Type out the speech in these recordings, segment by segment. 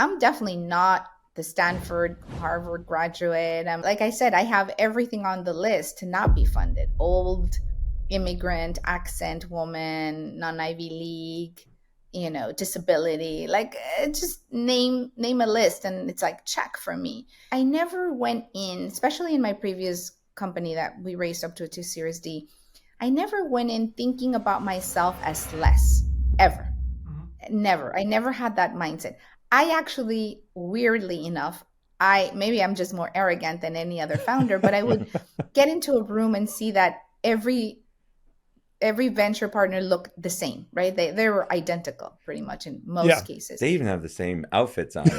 I'm definitely not the Stanford, Harvard graduate. Like I said, I have everything on the list to not be funded. Old, immigrant, accent woman, non-Ivy League, disability, like just name a list and it's like check for me. I never went in, especially in my previous company that we raised up to Series D, I never went in thinking about myself as less, ever. Never. I never had that mindset. I actually, weirdly enough, maybe I'm just more arrogant than any other founder, but I would get into a room and see that every venture partner looked the same, right? They were identical pretty much in most cases. They even have the same outfits on.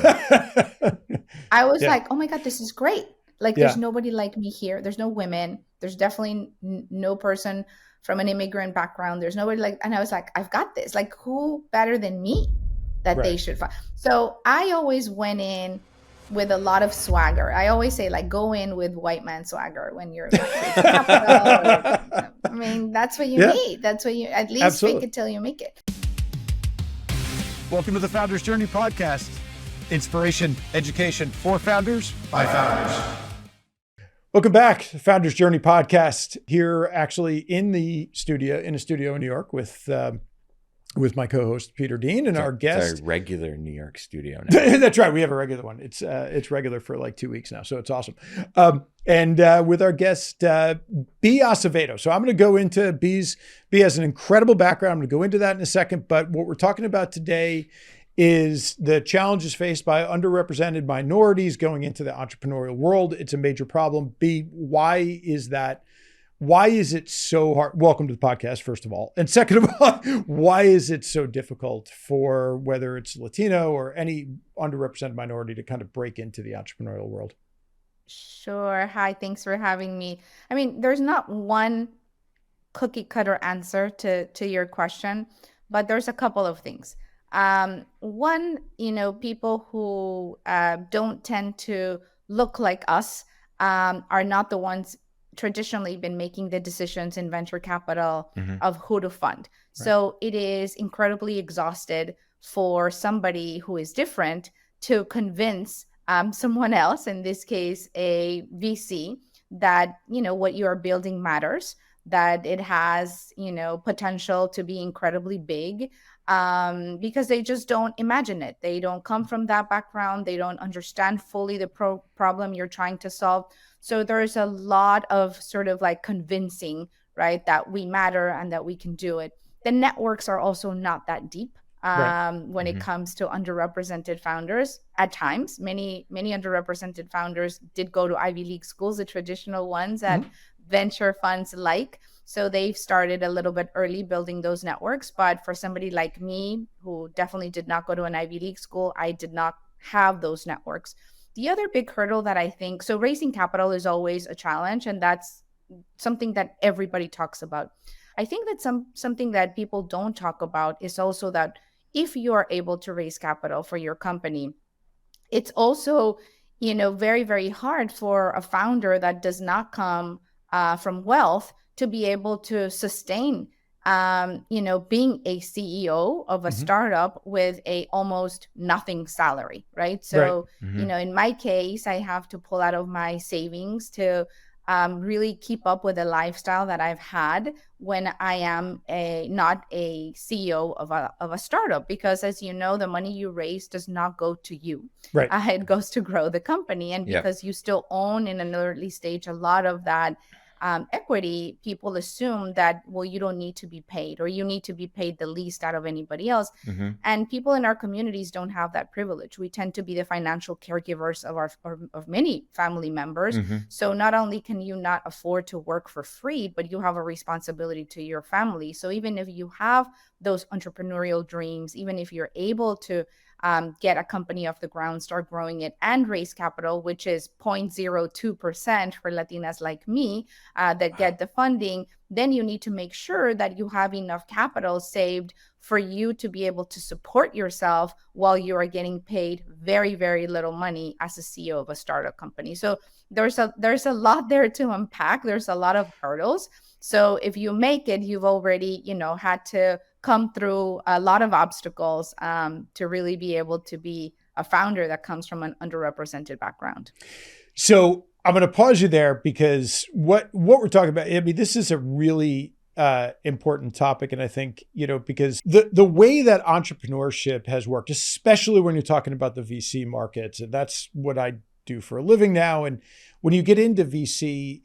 I was like, oh my God, this is great. Like there's nobody like me here. There's no women. There's definitely no person from an immigrant background. There's nobody like, and I was like, I've got this. Like who better than me that they should find? So I always went in with a lot of swagger. I always say like, go in with white man swagger when you're like, capital. I mean, that's what you need. That's what you, at least fake it till you make it. Welcome to the Founders Journey podcast. Inspiration, education for founders by founders. Welcome back to the Founders Journey podcast. Here, actually, in a studio in New York with my co-host Peter Dean and our guest. It's our regular New York studio now. That's right. We have a regular one. It's regular for like 2 weeks now, so it's awesome. And with our guest Beatriz Acevedo. So I'm going to go into Bea has an incredible background. I'm going to go into that in a second. But what we're talking about today is the challenges faced by underrepresented minorities going into the entrepreneurial world. It's a major problem. Bea, why is that? Why is it so hard? Welcome to the podcast, first of all. And second of all, why is it so difficult for whether it's Latino or any underrepresented minority to kind of break into the entrepreneurial world? Sure. Hi, thanks for having me. I mean, there's not one cookie cutter answer to your question, but there's a couple of things. One, people who don't tend to look like us are not the ones traditionally been making the decisions in venture capital of who to fund. Right. So it is incredibly exhausted for somebody who is different to convince someone else, in this case, a VC, that, what you are building matters, that it has, potential to be incredibly big, because they just don't imagine it. They don't come from that background. They don't understand fully the problem you're trying to solve. So there's a lot of sort of like convincing, right, that we matter and that we can do it. The networks are also not that deep when it comes to underrepresented founders. At times, many underrepresented founders did go to Ivy League schools, the traditional ones that venture funds like. So they've started a little bit early building those networks. But for somebody like me, who definitely did not go to an Ivy League school, I did not have those networks. The other big hurdle that I think, so raising capital is always a challenge, and that's something that everybody talks about. I think that something that people don't talk about is also that if you are able to raise capital for your company, it's also, very, very hard for a founder that does not come from wealth to be able to sustain being a CEO of a startup with a almost nothing salary, right? So, in my case, I have to pull out of my savings to really keep up with the lifestyle that I've had when I am not a CEO of a startup, because as you know, the money you raise does not go to you. Right. It goes to grow the company. And because you still own in an early stage a lot of that equity, people assume that, well, you don't need to be paid, or you need to be paid the least out of anybody else. And people in our communities don't have that privilege. We tend to be the financial caregivers of many family members. So not only can you not afford to work for free, but you have a responsibility to your family. So even if you have those entrepreneurial dreams, even if you're able to get a company off the ground, start growing it, and raise capital, which is 0.02% for Latinas like me that get the funding, then you need to make sure that you have enough capital saved for you to be able to support yourself while you are getting paid very, very little money as a CEO of a startup company. So there's a lot there to unpack. There's a lot of hurdles. So if you make it, you've already, had to come through a lot of obstacles to really be able to be a founder that comes from an underrepresented background. So I'm going to pause you there because what we're talking about, I mean, this is a really important topic. And I think, because the way that entrepreneurship has worked, especially when you're talking about the VC markets, and that's what I do for a living now. And when you get into VC,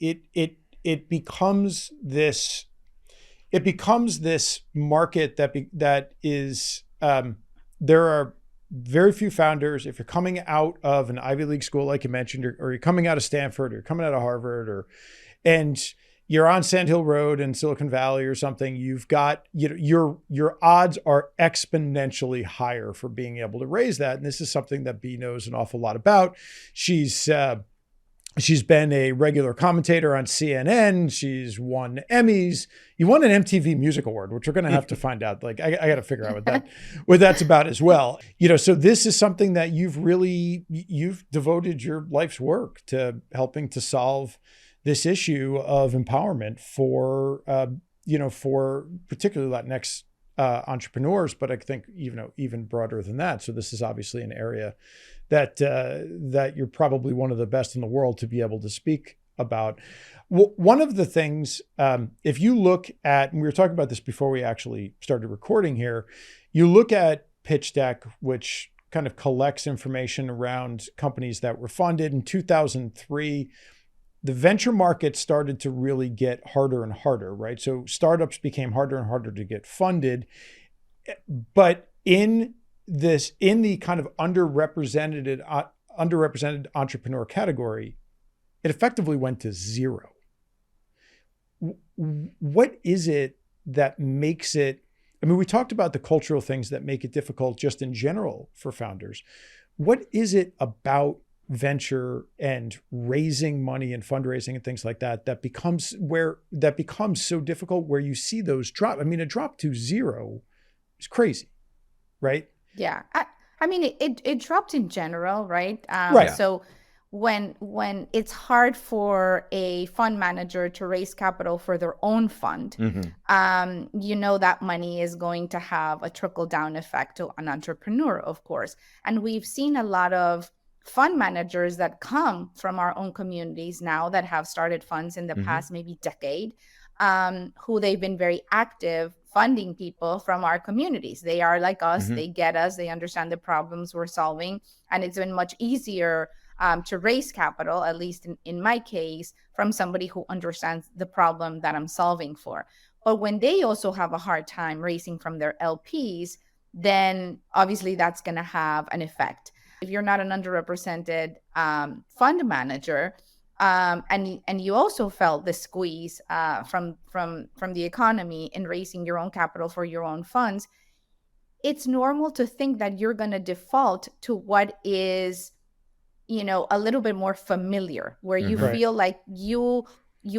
it becomes this market that is, there are very few founders. If you're coming out of an Ivy League school, like you mentioned, or you're coming out of Stanford, or you're coming out of Harvard, and you're on Sand Hill Road in Silicon Valley or something, you've got, your odds are exponentially higher for being able to raise that. And this is something that Bea knows an awful lot about. She's been a regular commentator on CNN. She's won Emmys. You won an MTV Music Award, which we're going to have to find out. Like, I got to figure out what that's about as well. So this is something that you've devoted your life's work to helping to solve this issue of empowerment for particularly Latinx entrepreneurs, but I think even broader than that. So this is obviously an area that you're probably one of the best in the world to be able to speak about. One of the things, if you look at, and we were talking about this before we actually started recording here, you look at Pitch Deck, which kind of collects information around companies that were funded in 2003. The venture market started to really get harder and harder, right? So startups became harder and harder to get funded. But in the kind of underrepresented entrepreneur category, it effectively went to zero. What is it that makes it? I mean, we talked about the cultural things that make it difficult just in general for founders. What is it about venture and raising money and fundraising and things like that becomes so difficult, where you see those drop? I mean, a drop to zero is crazy, right? Yeah. I mean, it dropped in general, right? Right. So when it's hard for a fund manager to raise capital for their own fund, that money is going to have a trickle down effect to an entrepreneur, of course. And we've seen a lot of fund managers that come from our own communities now that have started funds in the past maybe decade, who they've been very active funding people from our communities. They are like us, they get us, they understand the problems we're solving, and it's been much easier to raise capital, at least in my case, from somebody who understands the problem that I'm solving for. But when they also have a hard time raising from their LPs, then obviously that's going to have an effect. If you're not an underrepresented fund manager, and you also felt the squeeze from the economy in raising your own capital for your own funds, it's normal to think that you're going to default to what is, a little bit more familiar, where you feel like you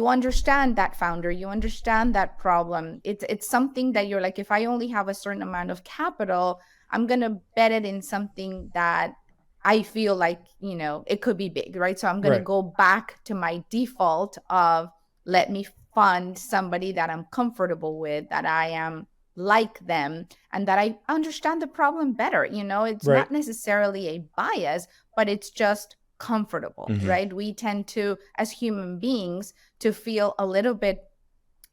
understand that founder, you understand that problem. It's something that you're like, if I only have a certain amount of capital, I'm going to bet it in something that I feel like, it could be big, right? So I'm going to go back to my default of, let me fund somebody that I'm comfortable with, that I am like them, and that I understand the problem better. It's not necessarily a bias, but it's just comfortable, right? We tend to, as human beings, to feel a little bit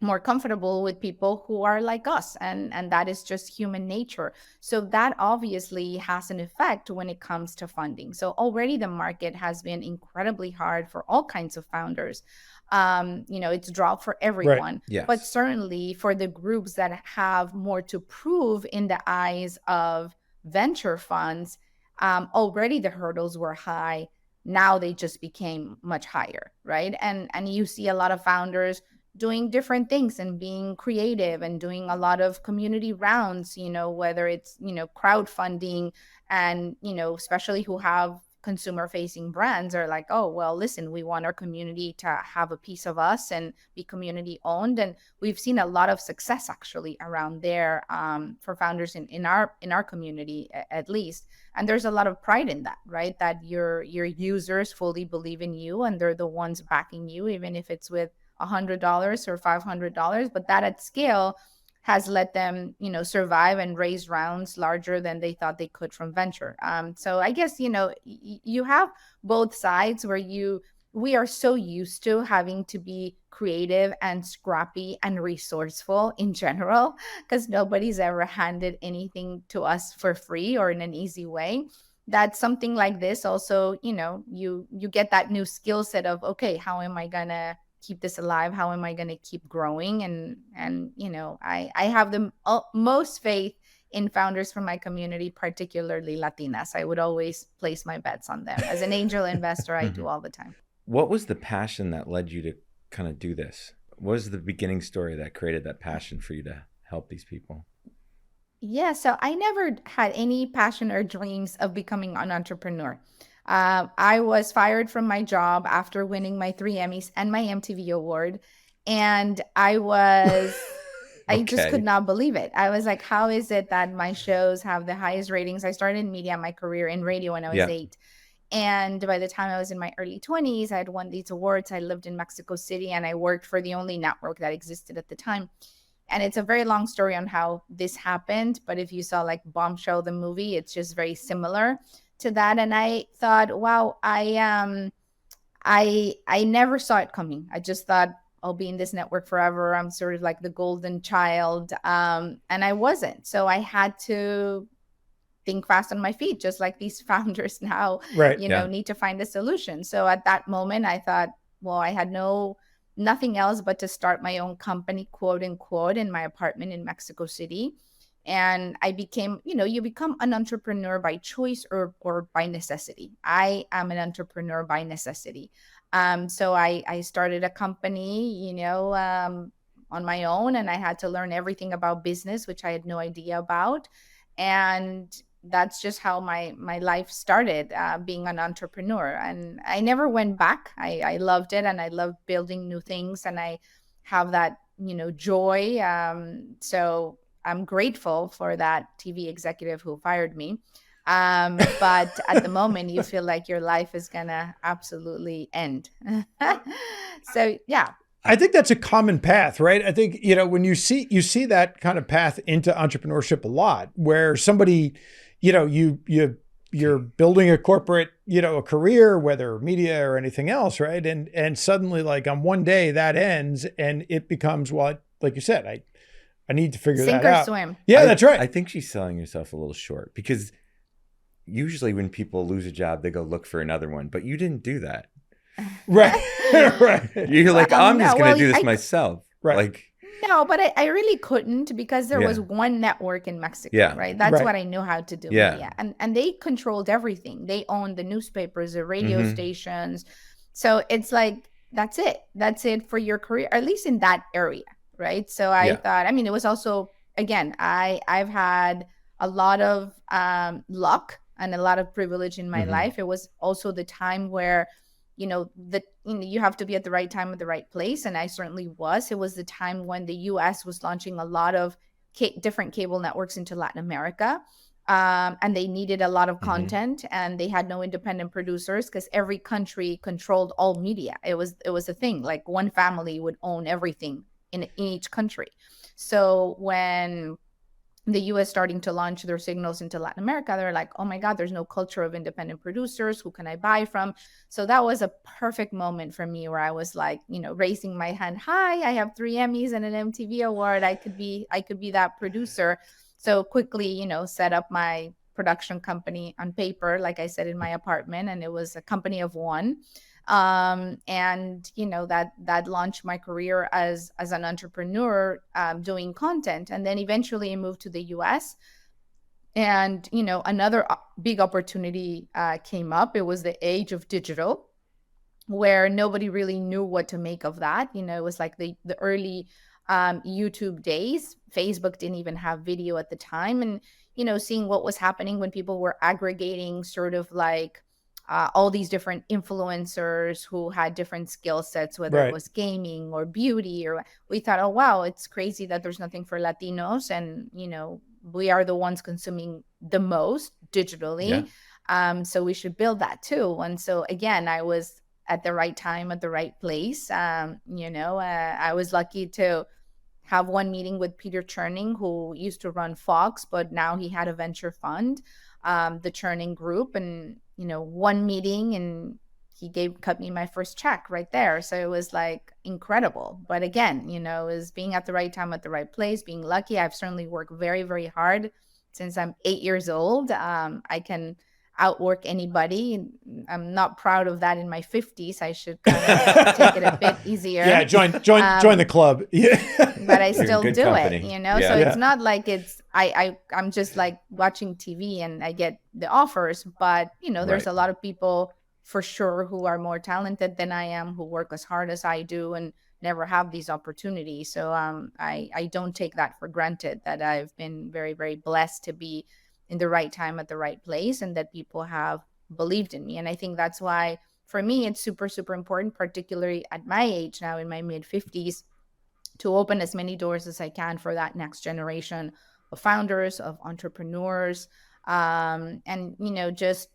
more comfortable with people who are like us, and that is just human nature. So that obviously has an effect when it comes to funding. So already the market has been incredibly hard for all kinds of founders. It's dropped for everyone, but certainly for the groups that have more to prove in the eyes of venture funds, already the hurdles were high. Now they just became much higher, right? And you see a lot of founders doing different things and being creative and doing a lot of community rounds, whether it's, crowdfunding, and, especially who have consumer facing brands are like, oh, well, listen, we want our community to have a piece of us and be community owned. And we've seen a lot of success actually around there for founders in our community, at least. And there's a lot of pride in that, right? That your users fully believe in you and they're the ones backing you, even if it's with $100 or $500, but that at scale has let them, survive and raise rounds larger than they thought they could from venture. So I guess, you have both sides where we are so used to having to be creative and scrappy and resourceful in general, because nobody's ever handed anything to us for free or in an easy way. That something like this also, you get that new skill set of, okay, how am I gonna keep this alive? How am I gonna keep growing? And I have the most faith in founders from my community, particularly Latinas. I would always place my bets on them. As an angel investor, I do all the time. What was the passion that led you to kind of do this? What was the beginning story that created that passion for you to help these people? Yeah, so I never had any passion or dreams of becoming an entrepreneur. I was fired from my job after winning my 3 Emmys and my MTV award. And I just could not believe it. I was like, how is it that my shows have the highest ratings? I started in media, my career in radio when I was 8. And by the time I was in my early 20s, I had won these awards. I lived in Mexico City and I worked for the only network that existed at the time. And it's a very long story on how this happened. But if you saw like Bombshell, the movie, it's just very similar to that. And I thought, wow, I never saw it coming. I just thought I'll be in this network forever. I'm sort of like the golden child. And I wasn't. So I had to think fast on my feet, just like these founders now, need to find a solution. So at that moment, I thought, well, I had nothing else but to start my own company, quote unquote, in my apartment in Mexico City. And I became, you become an entrepreneur by choice or by necessity. I am an entrepreneur by necessity. So I started a company, on my own, and I had to learn everything about business, which I had no idea about. And that's just how my life started, being an entrepreneur. And I never went back. I loved it, and I loved building new things, and I have that, joy. So I'm grateful for that TV executive who fired me. But at the moment, you feel like your life is gonna absolutely end. So yeah. I think that's a common path, right? I think, when you see that kind of path into entrepreneurship a lot, where somebody, you're building a corporate, a career, whether media or anything else, right? And suddenly, like on one day that ends, and it becomes what, like you said, I need to figure Sink that out. Sink or swim. Yeah, that's right. I think she's selling herself a little short, because usually when people lose a job, they go look for another one, but you didn't do that. Right. Right. You're like, I'm just going to do this myself. Right. Like, no, but I really couldn't, because there was one network in Mexico, right? That's what I knew how to do. Yeah. And they controlled everything. They owned the newspapers, the radio stations. So it's like, that's it. That's it for your career, at least in that area, right? So I thought, it was also, again, I've had a lot of luck and a lot of privilege in my life. It was also the time where, you have to be at the right time at the right place. And I certainly was. It was the time when the US was launching a lot of different cable networks into Latin America. And they needed a lot of content, and they had no independent producers because every country controlled all media. It was a thing, like one family would own everything in each country. So when the US starting to launch their signals into Latin America, they're like, oh my God, there's no culture of independent producers. Who can I buy from? So that was a perfect moment for me where I was like, raising my hand. Hi, I have 3 Emmys and an MTV award. I could be that producer. So quickly, set up my production company on paper, like I said, in my apartment. And it was a company of one. And that launched my career as an entrepreneur, doing content. And then eventually I moved to the US, and another big opportunity came up. It was the age of digital, where nobody really knew what to make of that. It was like the early YouTube days. Facebook didn't even have video at the time. And seeing what was happening when people were aggregating sort of like all these different influencers who had different skill sets, whether it was gaming or beauty, or we thought, oh, wow, it's crazy that there's nothing for Latinos. And, we are the ones consuming the most digitally. So we should build that too. And so again, I was at the right time, at the right place. I was lucky to have one meeting with Peter Cherning, who used to run Fox, but now he had a venture fund, the Cherning Group, and one meeting, and he cut me my first check right there. So it was like incredible. But again, is being at the right time at the right place, being lucky. I've certainly worked very, very hard since I'm 8 years old. I can outwork anybody. I'm not proud of that in my 50s. I should kind of take it a bit easier. Yeah, join the club. Yeah. But I still do company. it, Yeah. So it's not like I'm just like watching TV and I get the offers, but there's Right. a lot of people for sure who are more talented than I am, who work as hard as I do and never have these opportunities. So I don't take that for granted, that I've been very, very blessed to be in the right time at the right place, and that people have believed in me. And I think that's why for me it's super, super important, particularly at my age now in my mid 50s, to open as many doors as I can for that next generation of founders, of entrepreneurs. And just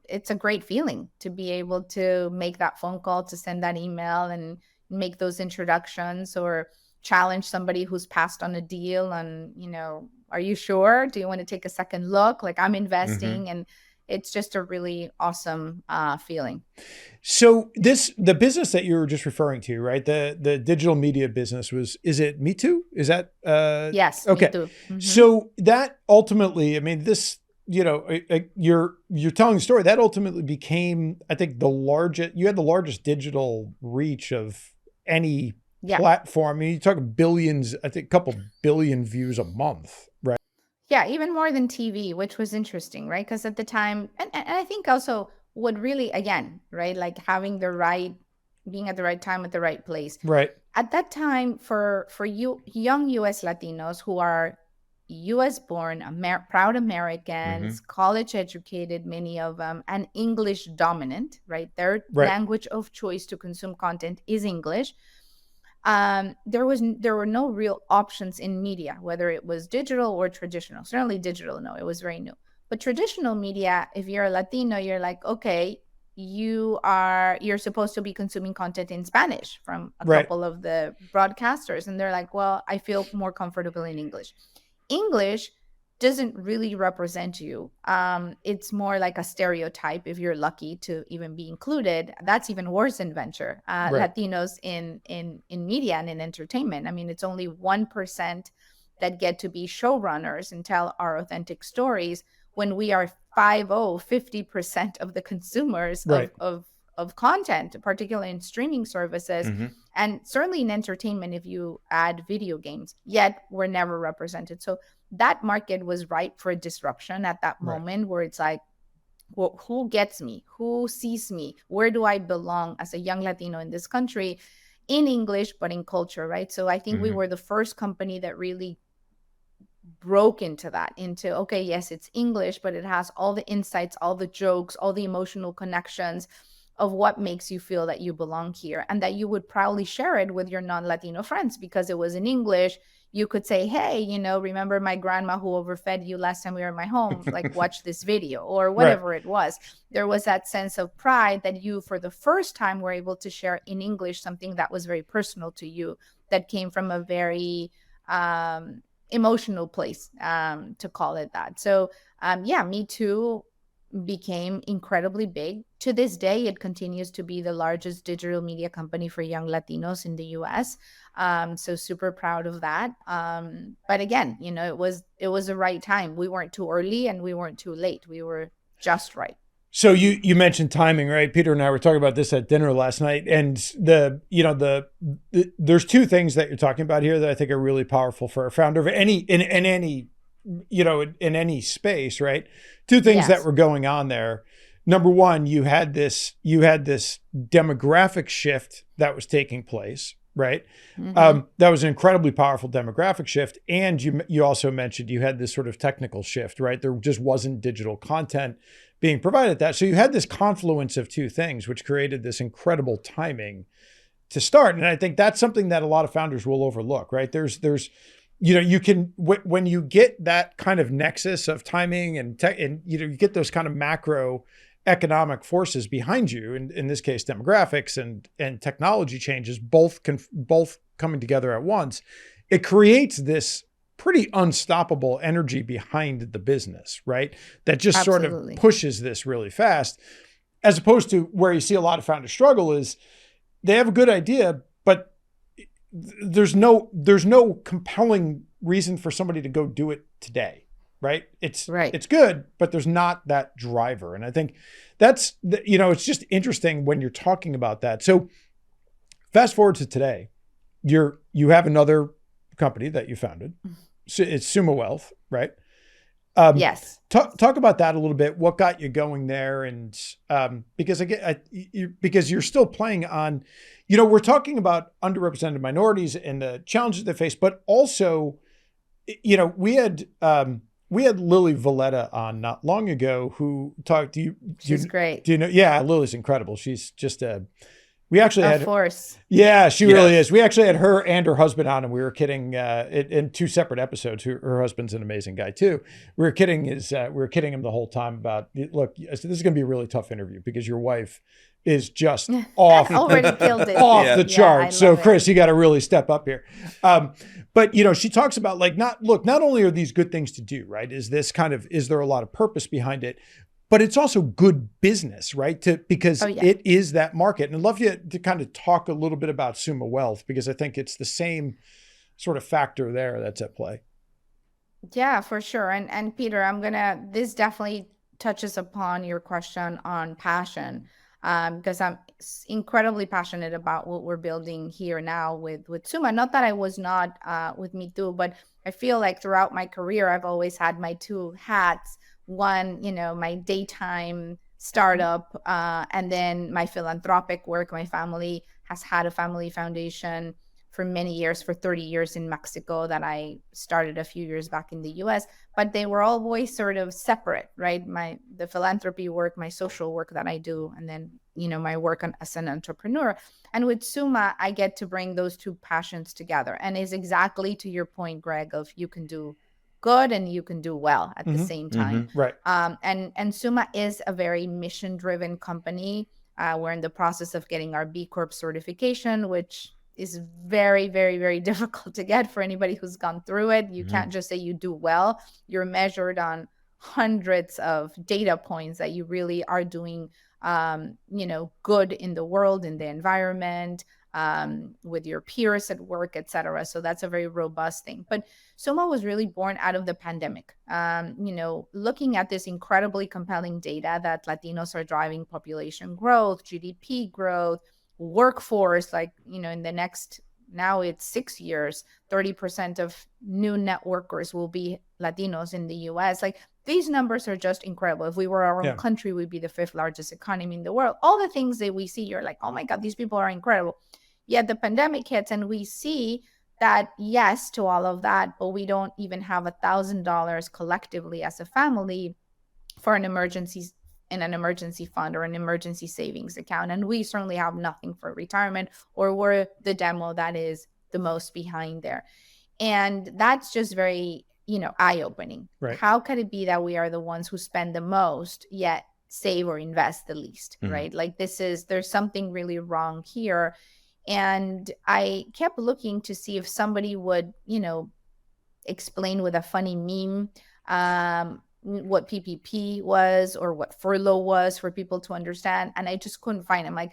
it's a great feeling to be able to make that phone call, to send that email and make those introductions, or challenge somebody who's passed on a deal and, are you sure? Do you want to take a second look? Like, I'm investing. And it's just a really awesome feeling. So the business that you were just referring to, right? The digital media business is it Me Too? Is that? Yes. Okay. Me Too. Mm-hmm. So that ultimately, I mean, this, you're telling the story that ultimately became, I think, you had the largest digital reach of any platform. I mean, you talk billions, I think a couple billion views a month, right? Yeah, even more than TV, which was interesting, right? Because at the time, and I think also what really, again, right, like being at the right time at the right place. Right. At that time, for you young US Latinos who are US-born, proud Americans, college educated, many of them, and English dominant, right? Their language of choice to consume content is English. There were no real options in media, whether it was digital or traditional. Certainly digital, no, it was very new. But traditional media, if you're a Latino, you're like, okay, you're supposed to be consuming content in Spanish from a couple of the broadcasters. And they're like, well, I feel more comfortable in English. English doesn't really represent you. It's more like a stereotype if you're lucky to even be included. That's even worse in venture. Latinos in media and in entertainment. I mean, it's only 1% that get to be showrunners and tell our authentic stories, when we are 50% of the consumers of content, particularly in streaming services, and certainly in entertainment if you add video games, yet we're never represented. So that market was ripe for a disruption at that moment, where it's like, well, who gets me? Who sees me? Where do I belong as a young Latino in this country, in English, but in culture, right? So I think we were the first company that really broke into okay, yes, it's English, but it has all the insights, all the jokes, all the emotional connections of what makes you feel that you belong here, and that you would proudly share it with your non-Latino friends because it was in English. You could say, hey, remember my grandma who overfed you last time we were in my home? Like, watch this video, or whatever it was. There was that sense of pride that you, for the first time, were able to share in English something that was very personal to you, that came from a very emotional place, to call it that. So Me Too became incredibly big. To this day, it continues to be the largest digital media company for young Latinos in the US. So super proud of that. But again, it was the right time. We weren't too early and we weren't too late. We were just right. So you mentioned timing, right? Peter and I were talking about this at dinner last night, and there's two things that you're talking about here that I think are really powerful for a founder of in any space, right? Two things that were going on there. Number one, you had this demographic shift that was taking place, right? That was an incredibly powerful demographic shift. And you also mentioned you had this sort of technical shift, right? There just wasn't digital content being provided that. So you had this confluence of two things, which created this incredible timing to start. And I think that's something that a lot of founders will overlook, right? There's you can, when you get that kind of nexus of timing and you get those kind of macro economic forces behind you, in this case, demographics and technology changes, both coming together at once, it creates this pretty unstoppable energy behind the business, right? That just sort of Absolutely. pushes this really fast, as opposed to where you see a lot of founders struggle is they have a good idea, but there's no compelling reason for somebody to go do it today, right? It's good, but there's not that driver. And I think that's, it's just interesting when you're talking about that. So fast forward to today, you have another company that you founded. So it's Summa Wealth, right? Yes. Talk about that a little bit. What got you going there? And because because you're still playing on, we're talking about underrepresented minorities and the challenges they face, but also, we had Lily Valletta on not long ago who talked to you. She's great. Do you know? Yeah, Lily's incredible. She's just we actually had force. Yeah, she really is. We actually had her and her husband on, and we were kidding in two separate episodes. Her husband's an amazing guy too. We were kidding him the whole time about, look, this is going to be a really tough interview because your wife is just off already killed it. off the chart. So Chris, it. you got to really step up here. But she talks about not only are these good things to do, right? Is there a lot of purpose behind it? But it's also good business, right? Because it is that market. And I'd love you to kind of talk a little bit about Summa Wealth, because I think it's the same sort of factor there that's at play. Yeah, for sure. And Peter, this definitely touches upon your question on passion, because I'm incredibly passionate about what we're building here now with Summa. Not that I was not with Me Too, but I feel like throughout my career, I've always had my two hats. One, my daytime startup, and then my philanthropic work. My family has had a family foundation for many years, for 30 years in Mexico, that I started a few years back in the US, but they were always sort of separate, right? The philanthropy work, my social work that I do, and then, my work as an entrepreneur. And with Summa, I get to bring those two passions together. And it's exactly to your point, Greg, of you can do good and you can do well at the same time. Right. And Summa is a very mission-driven company. We're in the process of getting our B Corp certification, which is very, very, very difficult to get for anybody who's gone through it. You can't just say you do well. You're measured on hundreds of data points that you really are doing, good in the world, in the environment, with your peers at work, etc. So that's a very robust thing. But Summa was really born out of the pandemic. Looking at this incredibly compelling data that Latinos are driving population growth, GDP growth, workforce, in the next, now it's 6 years, 30% of new net workers will be Latinos in the US. These numbers are just incredible. If we were our own country, we'd be the 5th largest economy in the world. All the things that we see, you're like, oh my God, these people are incredible. Yet the pandemic hits and we see that yes to all of that, but we don't even have $1,000 collectively as a family for an emergency fund or an emergency savings account. And we certainly have nothing for retirement, or we're the demo that is the most behind there. And that's just very, eye-opening. Right. How could it be that we are the ones who spend the most, yet save or invest the least, right? There's something really wrong here. And I kept looking to see if somebody would, explain with a funny meme what PPP was or what furlough was for people to understand. And I just couldn't find it. I'm like,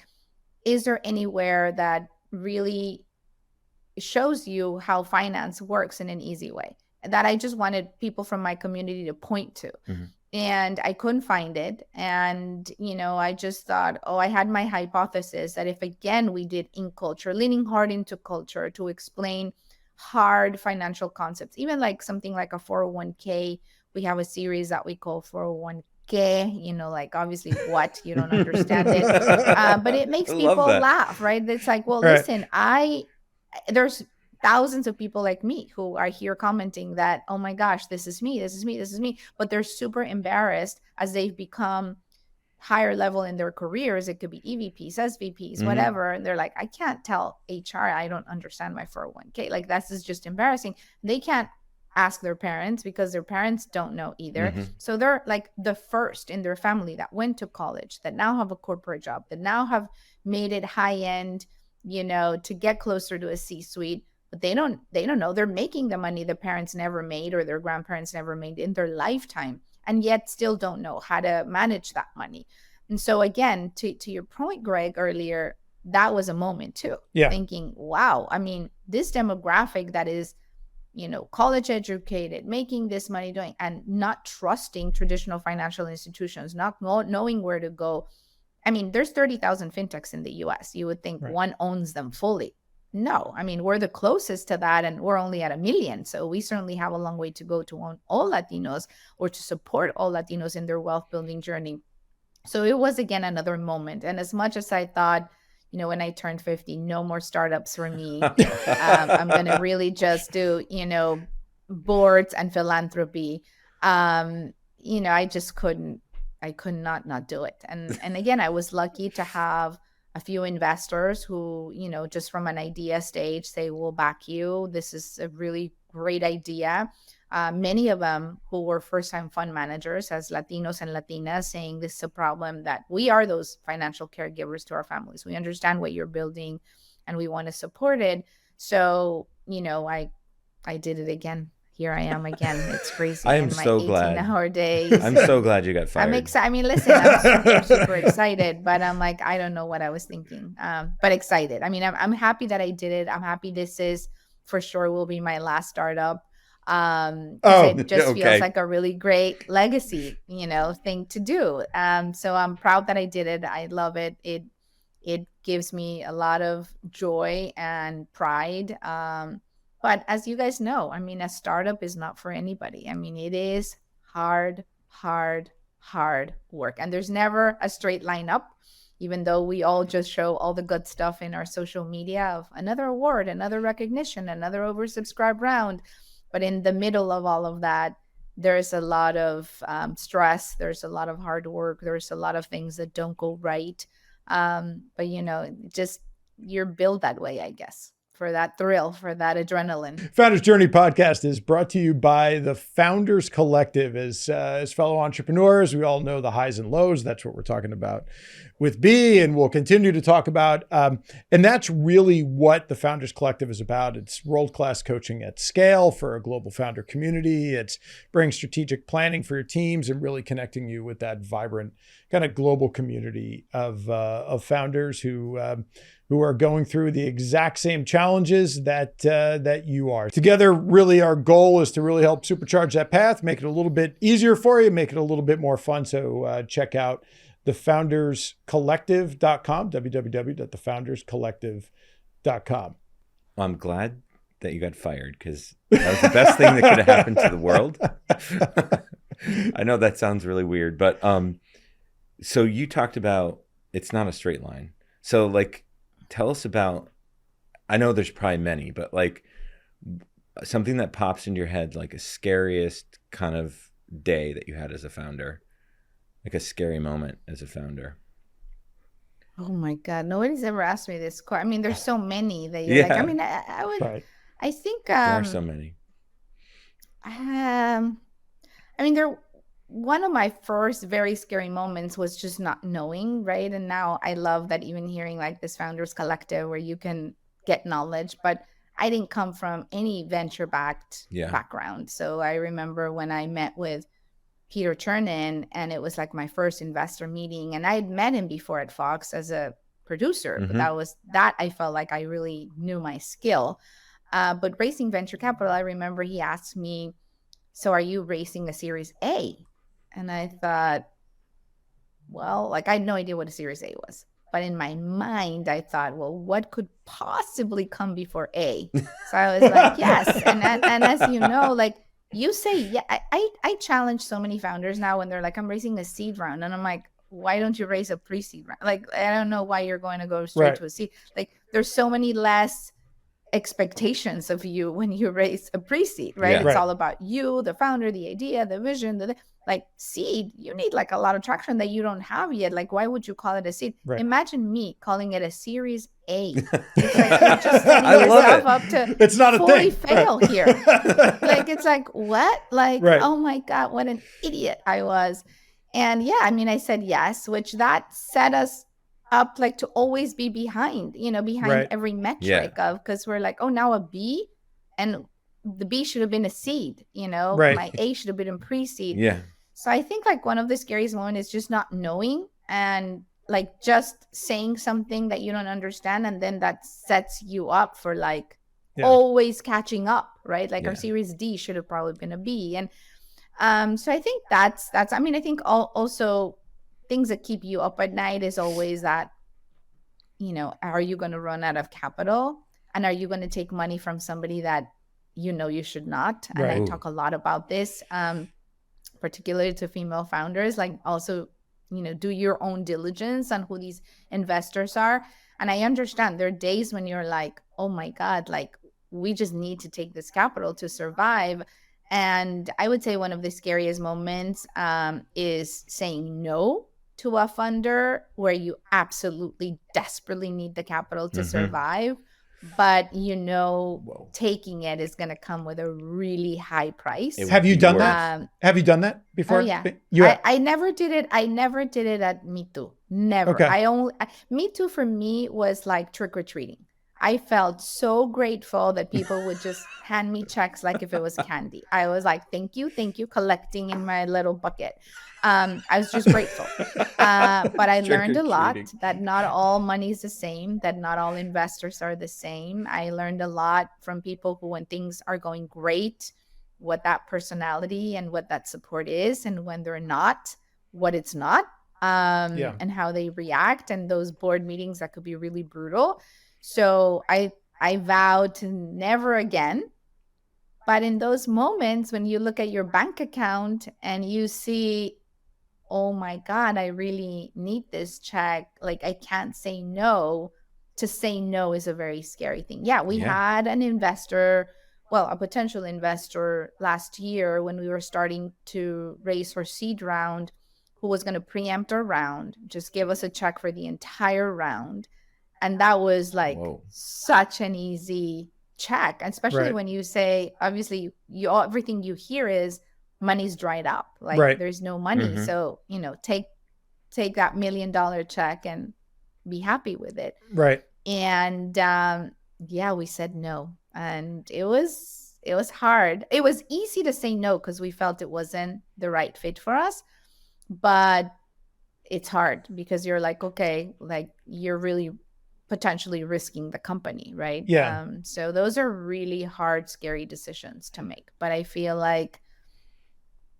is there anywhere that really shows you how finance works in an easy way? That I just wanted people from my community to point to. And I couldn't find it. And, I just thought, I had my hypothesis that if, again, we did in culture, leaning hard into culture to explain hard financial concepts, even like something like a 401k, we have a series that we call 401k, obviously what, you don't understand it. But it makes people laugh, right? It's like, well, listen, there's thousands of people like me who are here commenting that, oh my gosh, this is me. But they're super embarrassed as they've become higher level in their careers. It could be EVPs, SVPs, whatever. They're like, I can't tell HR, I don't understand my 401k. This is just embarrassing. They can't ask their parents because their parents don't know either. So they're like the first in their family that went to college, that now have a corporate job, that now have made it high end, to get closer to a C-suite. but they don't know they're making the money the parents never made or their grandparents never made in their lifetime, and yet still don't know how to manage that money. And so again, to your point, Greg, earlier, that was a moment too. Yeah. Thinking, wow, I mean, this demographic that is, college educated, making this money doing, and not trusting traditional financial institutions, not knowing where to go. I mean, there's 30,000 fintechs in the US. You would think one owns them fully. No, I mean, we're the closest to that, and we're only at 1 million. So we certainly have a long way to go to own all Latinos or to support all Latinos in their wealth building journey. So it was, again, another moment. And as much as I thought, when I turned 50, no more startups for me. I'm going to really just do, boards and philanthropy. I just I could not do it. And again, I was lucky to have a few investors who, just from an idea stage say, we'll back you. This is a really great idea. Many of them who were first-time fund managers as Latinos and Latinas, saying this is a problem that we are those financial caregivers to our families. We understand what you're building and we want to support it. So, I did it again. Here I am again. It's crazy. I am so glad. 18-hour days. I'm so glad you got fired. I'm excited. I mean, listen, I'm super excited, but I'm like, I don't know what I was thinking, but excited. I mean, I'm happy that I did it. I'm happy this is for sure will be my last startup. It just feels like a really great legacy, thing to do. So I'm proud that I did it. I love it. It gives me a lot of joy and pride. But as you guys know, I mean, a startup is not for anybody. I mean, it is hard work. And there's never a straight line up, even though we all just show all the good stuff in our social media of another award, another recognition, another oversubscribed round. But in the middle of all of that, there's a lot of stress. There's a lot of hard work. There's a lot of things that don't go right. But, just you're built that way, I guess, for that thrill, for that adrenaline. Founders Journey podcast is brought to you by the Founders Collective. As fellow entrepreneurs, we all know the highs and lows. That's what we're talking about with B, and we'll continue to talk about. And that's really what the Founders Collective is about. It's world-class coaching at scale for a global founder community. It's bringing strategic planning for your teams and really connecting you with that vibrant kind of global community of founders who are going through the exact same challenges that you are. Together, really, our goal is to really help supercharge that path, make it a little bit easier for you, make it a little bit more fun. So check out thefounderscollective.com, www.thefounderscollective.com. Well, I'm glad that you got fired, because that was the best thing that could have happened to the world. I know that sounds really weird, but so you talked about it's not a straight line. So tell us about, I know there's probably many, but something that pops into your head, like a scariest kind of day that you had as a founder, like a scary moment as a founder. Oh my God. Nobody's ever asked me this. I mean, there's so many that you're like, I mean, I would, right. I think, there are so many. I mean, one of my first very scary moments was just not knowing, right? And now I love that, even hearing this Founders Collective where you can get knowledge, but I didn't come from any venture-backed background. So I remember when I met with Peter Chernin, and it was my first investor meeting, and I had met him before at Fox as a producer, but that I felt like I really knew my skill. But raising venture capital, I remember he asked me, so are you raising a Series A? And I thought, well, I had no idea what a Series A was. But in my mind, I thought, well, what could possibly come before A? So I was like, yes. And as you know, you say, yeah, I challenge so many founders now when they're like, I'm raising a seed round. And I'm like, why don't you raise a pre-seed round? I don't know why you're going to go straight to a seed. There's so many less expectations of you when you raise a pre-seed, right? Yeah. It's all about you, the founder, the idea, the vision, seed, you need a lot of traction that you don't have yet. Why would you call it a seed? Right. Imagine me calling it a Series A. It's you're just setting yourself up to it's not a fully thing. fail here. It's what? Right. Oh my God, what an idiot I was. And yeah, I mean, I said yes, which that set us up like to always be behind, behind Right. every metric of, because we're like, oh, now a B, and the B should have been a seed, Right. my A should have been a pre-seed. Yeah. So I think like one of the scariest moments is just not knowing, and like just saying something that you don't understand, and then that sets you up for like always catching up, right? Like our series D should have probably been a B. And so I think that's I mean, I think also things that keep you up at night is always that, are you going to run out of capital, and are you going to take money from somebody that you should not? And Right. I talk a lot about this, particularly to female founders, like also, do your own diligence on who these investors are. And I understand there are days when you're like, oh my God, like we just need to take this capital to survive. And I would say one of the scariest moments is saying no to a funder where you absolutely desperately need the capital to survive, but taking it is going to come with a really high price. Have you done that? Have you done that before? Oh yeah. You have? I never did it. I never did it at Me Too. Never. Okay. Me Too for me was like trick or treating. I felt so grateful that people would just hand me checks like if it was candy. I was like, thank you, collecting in my little bucket. I was just grateful. But I learned a lot that not all money is the same, that not all investors are the same. I learned a lot from people who, when things are going great, what that personality and what that support is, and when they're not, what it's not, and how they react, and those board meetings that could be really brutal. So I vowed to never again. But in those moments when you look at your bank account and you see, oh my God, I really need this check, like I can't say no. To say no is a very scary thing. Yeah, we had an investor, a potential investor last year when we were starting to raise our seed round, who was going to preempt our round, just give us a check for the entire round. And that was like such an easy check, especially when you say, obviously, everything you hear is money's dried up, like there's no money. So take that $1 million check and be happy with it. Right. And we said no, and it was hard. It was easy to say no because we felt it wasn't the right fit for us, but it's hard because you're like, okay, like you're really potentially risking the company, right? Yeah. So those are really hard, scary decisions to make. But I feel like,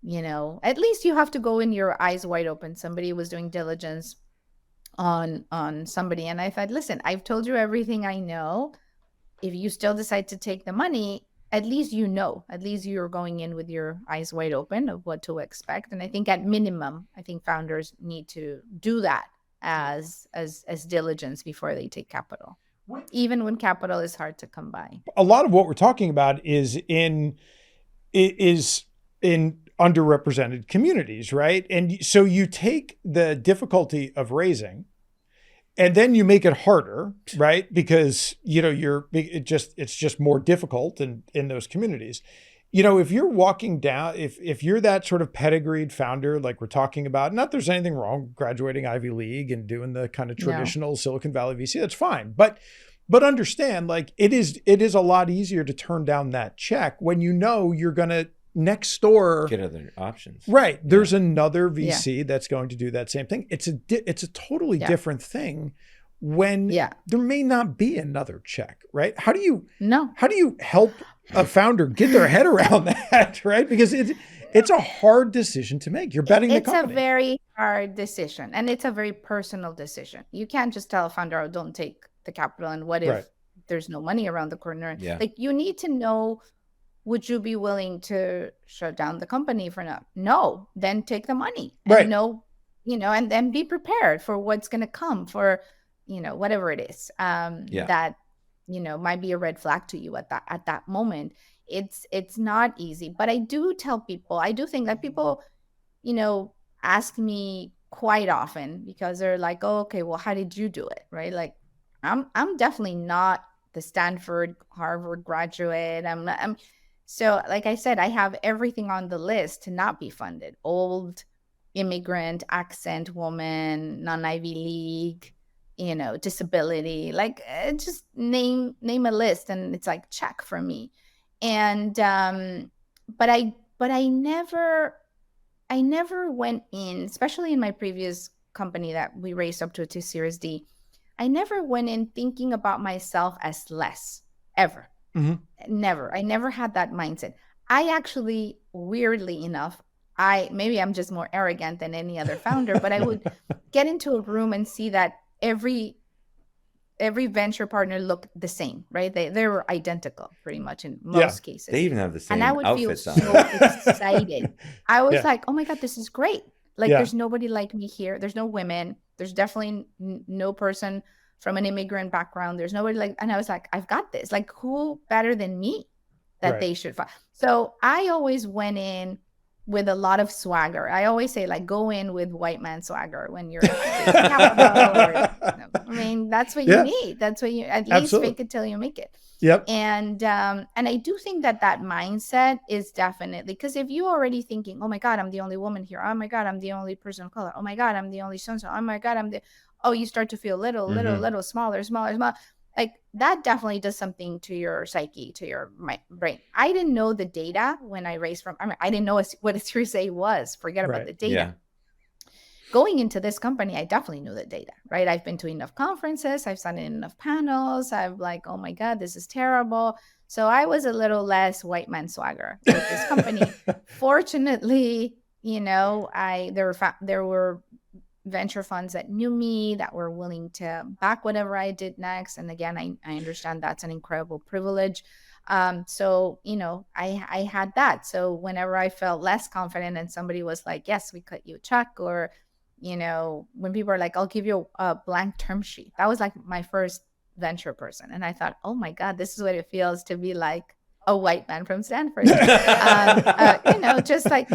at least you have to go in your eyes wide open. Somebody was doing diligence on somebody, and I thought, listen, I've told you everything I know. If you still decide to take the money, at least at least you're going in with your eyes wide open of what to expect. And I think at minimum, founders need to do that as diligence before they take capital, even when capital is hard to come by. A lot of what we're talking about is in underrepresented communities, right? And so you take the difficulty of raising and then you make it harder, right? Because it's just more difficult in those communities. If you're walking down, if you're that sort of pedigreed founder, like we're talking about, not there's anything wrong graduating Ivy League and doing the kind of traditional Silicon Valley VC, that's fine. But understand, like it is a lot easier to turn down that check when you're going to next door get other options. Right. There's another VC that's going to do that same thing. It's a totally different thing when there may not be another check, right? How do you help a founder get their head around that, right? Because it's a hard decision to make. You're betting the company. It's a very hard decision, and it's a very personal decision. You can't just tell a founder, oh, don't take the capital, and what if there's no money around the corner? Yeah. Like you need to know, would you be willing to shut down the company for now? No, then take the money. And and then be prepared for what's going to come for, whatever it is that, might be a red flag to you at that moment. It's not easy, but I do tell people, I do think that people, ask me quite often because they're like, oh, okay, well, how did you do it? Right. Like I'm definitely not the Stanford, Harvard graduate. So like I said, I have everything on the list to not be funded. Old, immigrant, accent woman, non-Ivy League, disability, like just name a list, and it's like check for me. And but I never went in, especially in my previous company that we raised up to Series D. I never went in thinking about myself as less, ever. Never. I never had that mindset. I actually, weirdly enough, maybe I'm just more arrogant than any other founder, but I would get into a room and see that every venture partner looked the same, right? They were identical pretty much in most cases. They even have the same and I would feel outfits on. so excited. I was like, oh my God, this is great. Like there's nobody like me here. There's no women. There's definitely no person from an immigrant background. There's nobody like, and I was like, I've got this. Like, who better than me that they should find? So I always went in with a lot of swagger. I always say, like, go in with white man swagger when you're I mean, that's what you need. That's what you at least fake it till you make it. Yep. And I do think that mindset is definitely, because if you already thinking, oh my God, I'm the only woman here. Oh my God, I'm the only person of color. Oh my God, I'm the only so-and-so. Oh my God, you start to feel little, smaller. Like that definitely does something to your psyche, to your brain. I didn't know the data when I raised I didn't know what a Series A was. Forget about the data. Yeah. Going into this company, I definitely knew the data, right? I've been to enough conferences. I've sat in enough panels. I'm like, oh my God, this is terrible. So I was a little less white man swagger with this company. Fortunately, there were venture funds that knew me, that were willing to back whatever I did next. And again, I understand that's an incredible privilege. So, I had that. So whenever I felt less confident and somebody was like, yes, we cut you a check, or, when people are like, I'll give you a blank term sheet. That was like my first venture person. And I thought, oh my God, this is what it feels to be like a white man from Stanford. Just like,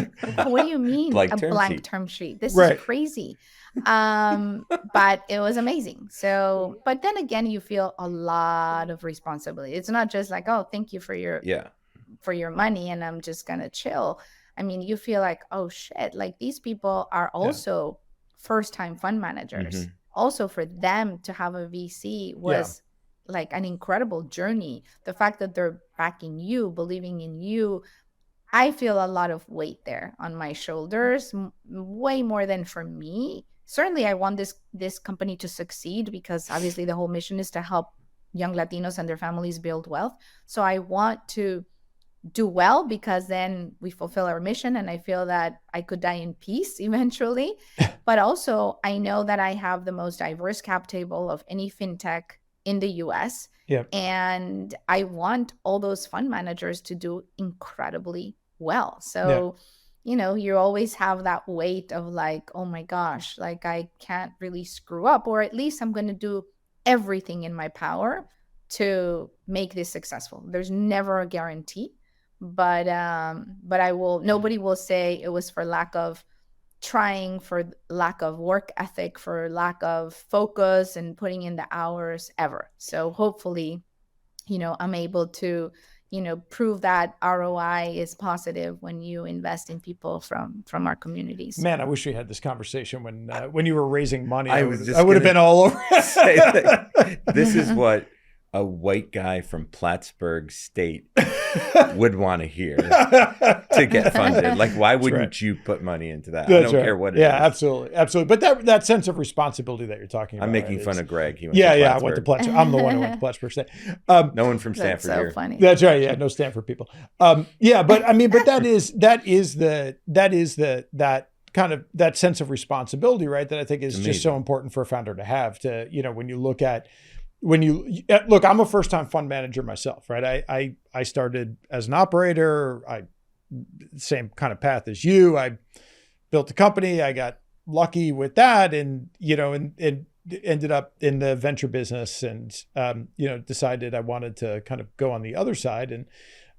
what do you mean blank term sheet? This is crazy. But it was amazing. So, but then again, you feel a lot of responsibility. It's not just like, oh, thank you for your money and I'm just gonna chill. I mean, you feel like, oh shit, like these people are also first-time fund managers. Also, for them to have a VC was like an incredible journey. The fact that they're backing you, believing in you, I feel a lot of weight there on my shoulders, way more than for me. Certainly, I want this company to succeed because obviously the whole mission is to help young Latinos and their families build wealth. So I want to do well because then we fulfill our mission, and I feel that I could die in peace eventually. But also, I know that I have the most diverse cap table of any fintech in the US. And I want all those fund managers to do incredibly well. So, you always have that weight of like, oh my gosh, like I can't really screw up, or at least I'm going to do everything in my power to make this successful. There's never a guarantee, but nobody will say it was for lack of trying, for lack of work ethic, for lack of focus and putting in the hours ever. So hopefully, I'm able to, prove that ROI is positive when you invest in people from our communities. Man, I wish we had this conversation when you were raising money. I would have been all over. This is what a white guy from Plattsburgh State would want to hear to get funded. Like, why wouldn't you put money into that? I don't care what it is. Yeah, absolutely. But that sense of responsibility that you're talking about. I'm making fun of Greg. He went to Plattsburgh. I went to Plattsburgh. I'm the one who went to Plattsburgh State. No one from Stanford That's so here. funny. That's right. Yeah, no Stanford people. But I mean, but that is that kind of that sense of responsibility, right? That I think is just so important for a founder to have. To when you look, I'm a first-time fund manager myself, right? I started as an operator. Same kind of path as you. I built a company. I got lucky with that, and and ended up in the venture business, and decided I wanted to kind of go on the other side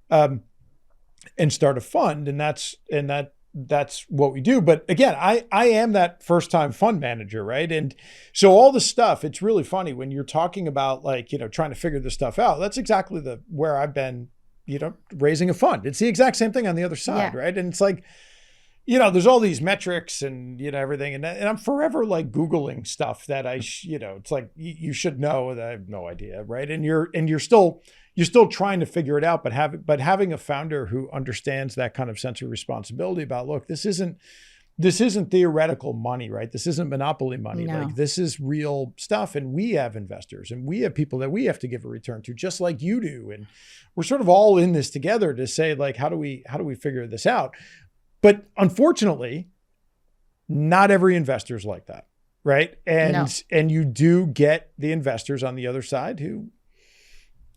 and start a fund, and that's what we do. But again, I am that first time fund manager, right? And so all the stuff, it's really funny when you're talking about like, trying to figure this stuff out. That's exactly where I've been, raising a fund. It's the exact same thing on the other side, right? And it's like, there's all these metrics and, everything. And I'm forever like Googling stuff that it's like, you should know that I have no idea. Right. And you're still trying to figure it out, but having a founder who understands that kind of sense of responsibility about, look, this isn't theoretical money, right? This isn't monopoly money. No. Like, this is real stuff. And we have investors and we have people that we have to give a return to, just like you do. And we're sort of all in this together to say, like, how do we figure this out? But unfortunately, not every investor is like that, right? And you do get the investors on the other side who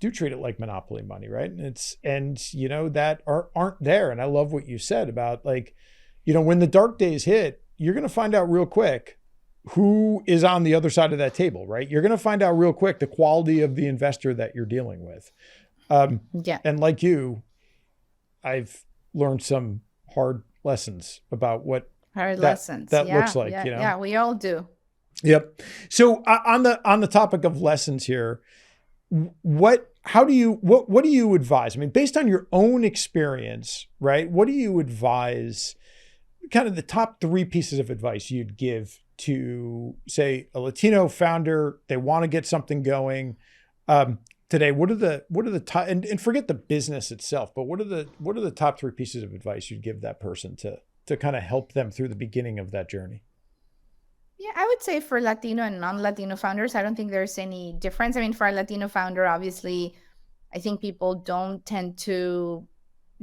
do treat it like monopoly money, right? That aren't there. And I love what you said about, like, when the dark days hit, you're going to find out real quick who is on the other side of that table, right? You're going to find out real quick the quality of the investor that you're dealing with. And like you, I've learned some hard lessons about what that looks like. Yeah, we all do. Yep. So on the topic of lessons here, what do you advise? I mean, based on your own experience, right? What do you advise? Kind of the top 3 pieces of advice you'd give to, say, a Latino founder. They want to get something going today. What are the top, and forget the business itself, but what are the top 3 pieces of advice you'd give that person to kind of help them through the beginning of that journey? Yeah, I would say for Latino and non-Latino founders, I don't think there's any difference. I mean, for a Latino founder, obviously, I think people don't tend to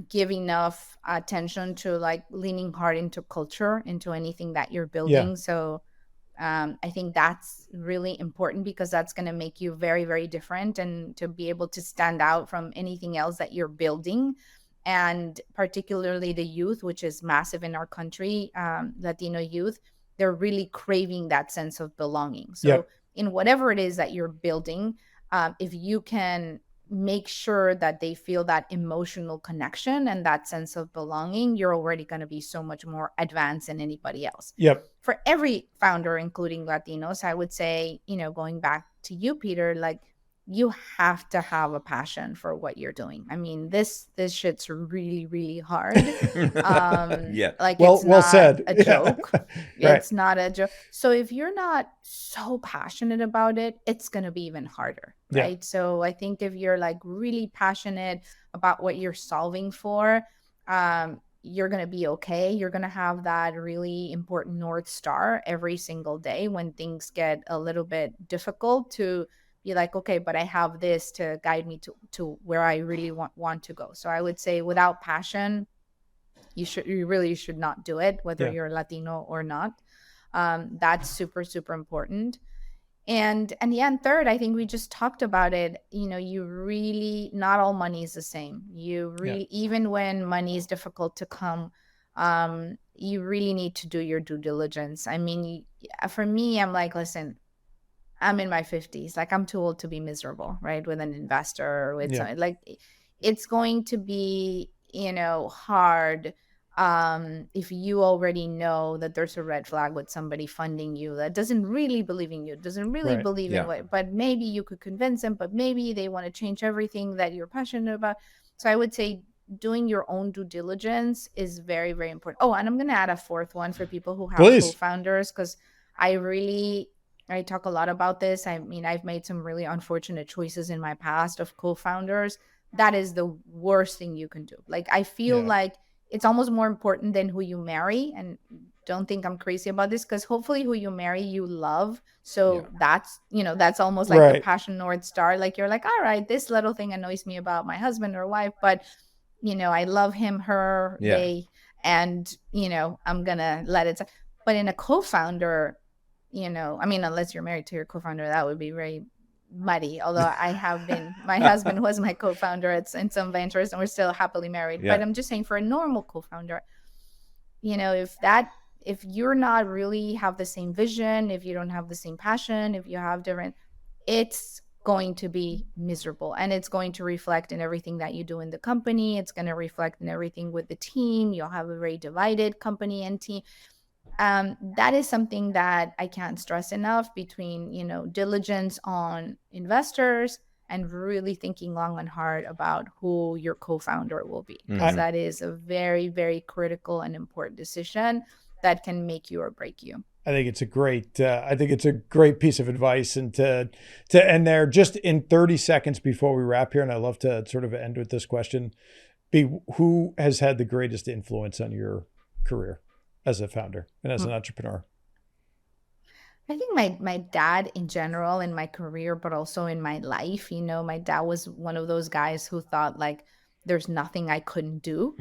give enough attention to like leaning hard into culture, into anything that you're building. So I think that's really important, because that's going to make you very, very different, and to be able to stand out from anything else that you're building. And particularly the youth, which is massive in our country, Latino youth, they're really craving that sense of belonging. So in whatever it is that you're building, if you can make sure that they feel that emotional connection and that sense of belonging, you're already going to be so much more advanced than anybody else. For every founder, including Latinos, I would say, going back to you, Peter, like, you have to have a passion for what you're doing. I mean, this shit's really, really hard. Like, it's not said. A joke. It's not a joke. So if you're not so passionate about it, it's going to be even harder, right? So I think if you're like really passionate about what you're solving for, you're going to be okay. You're going to have that really important North Star every single day when things get a little bit difficult, to be like, okay, but I have this to guide me to where I really want to go. So I would say without passion, you really should not do it, whether you're Latino or not. That's super, super important. And third, I think we just talked about it. You really, not all money is the same. You really, even when money is difficult to come, you really need to do your due diligence. I mean, for me, I'm like, listen, I'm in my 50s. Like, I'm too old to be miserable, right? With an investor or with something. Like, it's going to be, hard if you already know that there's a red flag with somebody funding you that doesn't really believe in you, doesn't really believe in what, but maybe you could convince them, but maybe they want to change everything that you're passionate about. So I would say doing your own due diligence is very, very important. Oh, and I'm going to add a 4th one for people who have co-founders, because I talk a lot about this. I mean, I've made some really unfortunate choices in my past of co-founders. That is the worst thing you can do. Like, I feel like it's almost more important than who you marry. And don't think I'm crazy about this, because hopefully who you marry, you love. So that's almost like the passion North Star. Like, you're like, all right, this little thing annoys me about my husband or wife, but, I love him, her, they, and, I'm going to let it. But in a co-founder, I mean, unless you're married to your co-founder, that would be very muddy. Although I have been, my husband was my co-founder in some ventures, and we're still happily married. But I'm just saying, for a normal co-founder, if you're not really have the same vision, if you don't have the same passion, if you have different, it's going to be miserable, and it's going to reflect in everything that you do in the company. It's going to reflect in everything with the team. You'll have a very divided company and team. That is something that I can't stress enough, between, diligence on investors and really thinking long and hard about who your co-founder will be, because Mhm. that is a very, very critical and important decision that can make you or break you. I think it's a great piece of advice. And to end there, just in 30 seconds before we wrap here, and I love to sort of end with this question, who has had the greatest influence on your career as a founder and as an entrepreneur? I think my dad in general in my career, but also in my life. My dad was one of those guys who thought like there's nothing I couldn't do.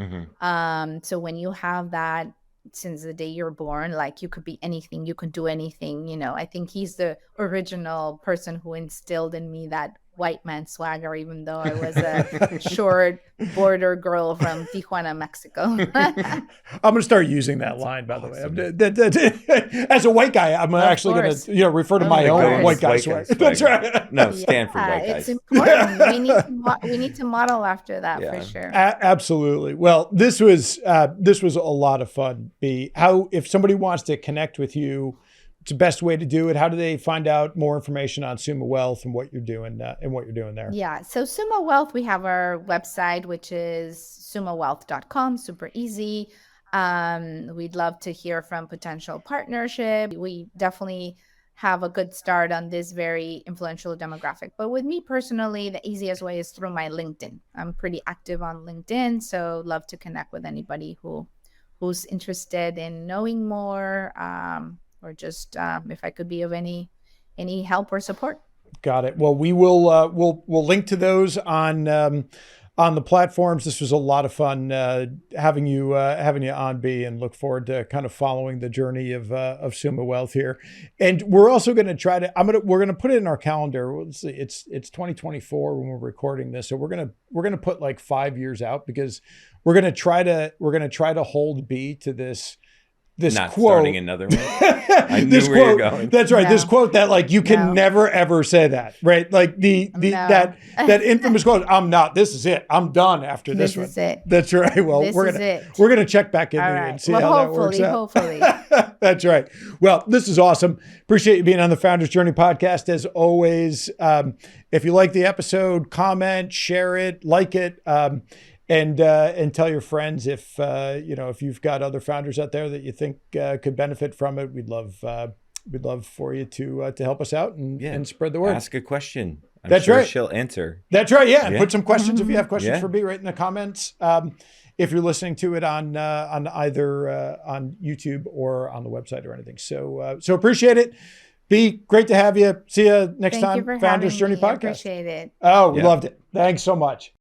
So when you have that since the day you're born, like you could be anything, you can do anything. I think he's the original person who instilled in me that white man swagger, even though I was a short border girl from Tijuana, Mexico. I'm going to start using that line, by the way. As a white guy, I'm actually going to refer to my own white guy swagger. That's right. No, stand for white guys. It's important. We need to model after that for sure. Absolutely. Well, this was a lot of fun. If somebody wants to connect with you, it's the best way to do it. How do they find out more information on Summa Wealth and what you're doing there? Yeah. So Summa Wealth, we have our website, which is summawealth.com. Super easy. We'd love to hear from potential partnership. We definitely have a good start on this very influential demographic. But with me personally, the easiest way is through my LinkedIn. I'm pretty active on LinkedIn, so love to connect with anybody who's interested in knowing more, or just if I could be of any help or support. Got it. Well, we will we'll link to those on the platforms. This was a lot of fun having you on, B, and look forward to kind of following the journey of Summa Wealth here. And we're also going to try to we're going to put it in our calendar. Let's see, it's 2024 when we're recording this, so we're going to put like 5 years out, because we're going to try to hold B to this Not quote. Starting another one. I knew where you're going. That's right. No. This quote that like you can never ever say that, right? Like that infamous quote. I'm not. This is it. I'm done after this one. This is it. That's right. Well, we're gonna check back in and see how that works out. Hopefully. That's right. Well, this is awesome. Appreciate you being on the Founders Journey podcast as always. If you like the episode, comment, share it, like it. And tell your friends if you've got other founders out there that you think could benefit from it. We'd love for you to help us out and spread the word. Ask a question. That's sure right. She'll answer. That's right. Yeah. And put some questions if you have questions for B right in the comments. If you're listening to it on either on YouTube or on the website or anything. So appreciate it. B, great to have you. See you next time. Thank you for Founders having Journey me. podcast. I appreciate it. Oh, we loved it. Thanks so much.